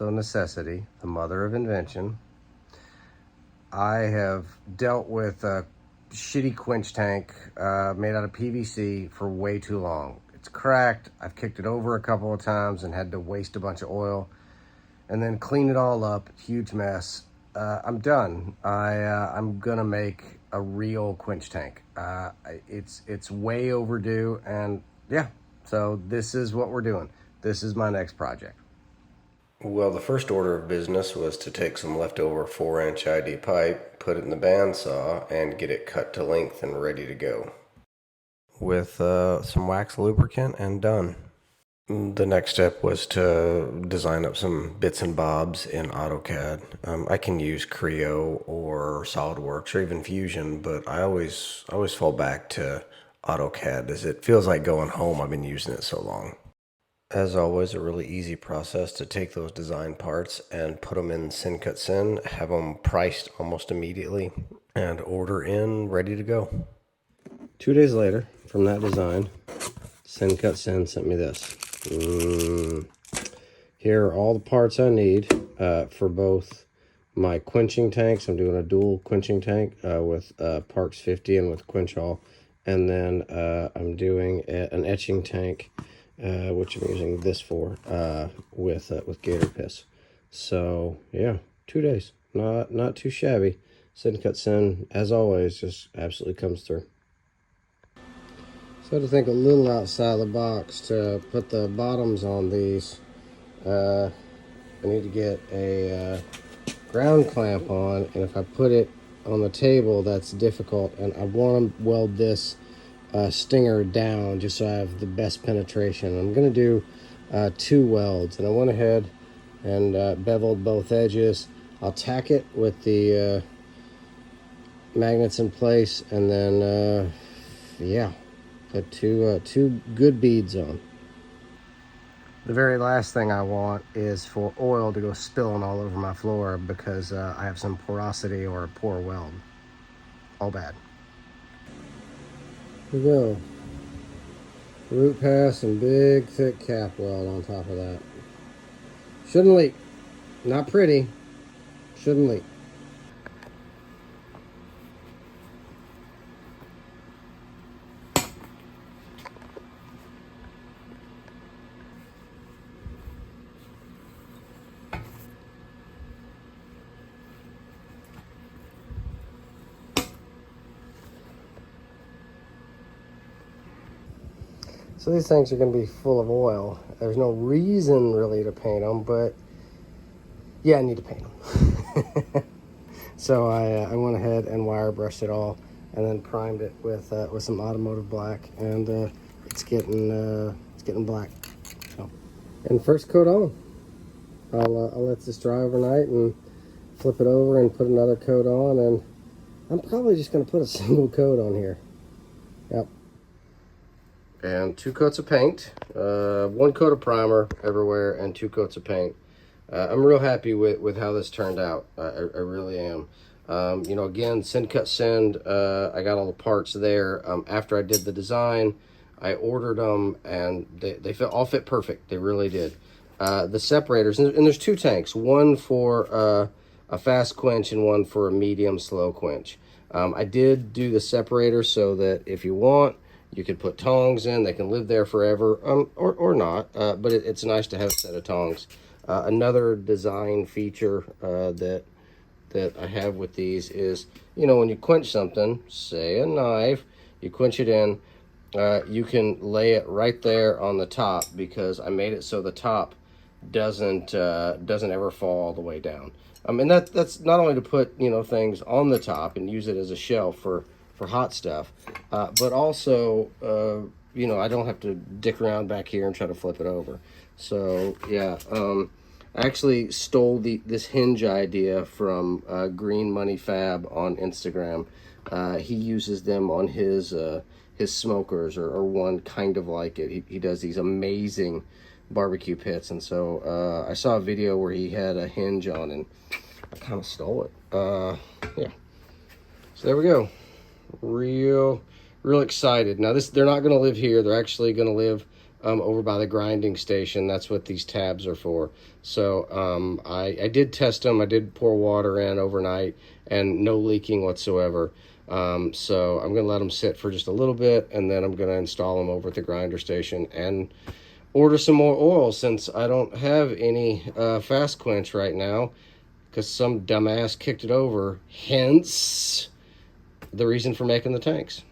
also necessity, the mother of invention. I have dealt with a shitty quench tank made out of PVC for way too long. It's cracked. I've kicked it over a couple of times and had to waste a bunch of oil and then clean it all up. Huge mess. I'm done. I'm gonna make a real quench tank. It's way overdue, and yeah, so this is what we're doing. This is my next project. Well, the first order of business was to take some leftover 4-inch ID pipe, put it in the bandsaw, and get it cut to length and ready to go. With some wax lubricant and done. The next step was to design up some bits and bobs in AutoCAD. I can use Creo or SolidWorks or even Fusion, but I always fall back to AutoCAD as it feels like going home. I've been using it so long. As always, a really easy process to take those design parts and put them in SendCutSend, have them priced almost immediately, and order in, ready to go. 2 days later, from that design, SendCutSend sent me this. Here are all the parts I need for both my quenching tanks. I'm doing a dual quenching tank with Parks 50 and with Quench all. And then I'm doing an etching tank, which I'm using this for, with gator piss. So yeah, 2 days, not too shabby. SendCutSend, as always, just absolutely comes through. So I had to think a little outside the box to put the bottoms on these. I need to get a ground clamp on, and if I put it on the table, that's difficult. And I want to weld this stinger down just so I have the best penetration. I'm going to do 2 welds, and I went ahead and beveled both edges. I'll tack it with the magnets in place, and then yeah, put two good beads on. The very last thing I want is for oil to go spilling all over my floor because I have some porosity or a poor weld. All bad. Here we go. Root pass and big thick cap weld on top of that. Shouldn't leak. Not pretty. Shouldn't leak. So these things are going to be full of oil. There's no reason really to paint them, but yeah, I need to paint them. So I went ahead and wire brushed it all, and then primed it with some automotive black, and it's getting black. So, and first coat on. I'll let this dry overnight and flip it over and put another coat on, and I'm probably just going to put a single coat on here. Yep. And 2 coats of paint, 1 coat of primer everywhere, and 2 coats of paint. I'm real happy with how this turned out. I really am. You know, again, SendCutSend, I got all the parts there. After I did the design, I ordered them, and they all fit perfect. They really did. The separators, and there's 2 tanks, one for a fast quench and one for a medium slow quench. I did do the separator so that if you want, you could put tongs in. They can live there forever, or not, but it's nice to have a set of tongs. Another design feature that I have with these is, you know, when you quench something, say a knife, you quench it in, you can lay it right there on the top, because I made it so the top doesn't ever fall all the way down. And that's not only to put, you know, things on the top and use it as a shelf for hot stuff, but also, you know, I don't have to dick around back here and try to flip it over. So yeah, I actually stole this hinge idea from Green Money Fab on Instagram. He uses them on his smokers, or one kind of like it. He does these amazing barbecue pits, and so I saw a video where he had a hinge on, and I kind of stole it. Yeah, so there we go. Real excited. Now they're not going to live here. They're actually going to live over by the grinding station. That's what these tabs are for. So I did test them. I did pour water in overnight and no leaking whatsoever. So I'm going to let them sit for just a little bit, and then I'm going to install them over at the grinder station and order some more oil, since I don't have any fast quench right now because some dumbass kicked it over, hence the reason for making the tanks.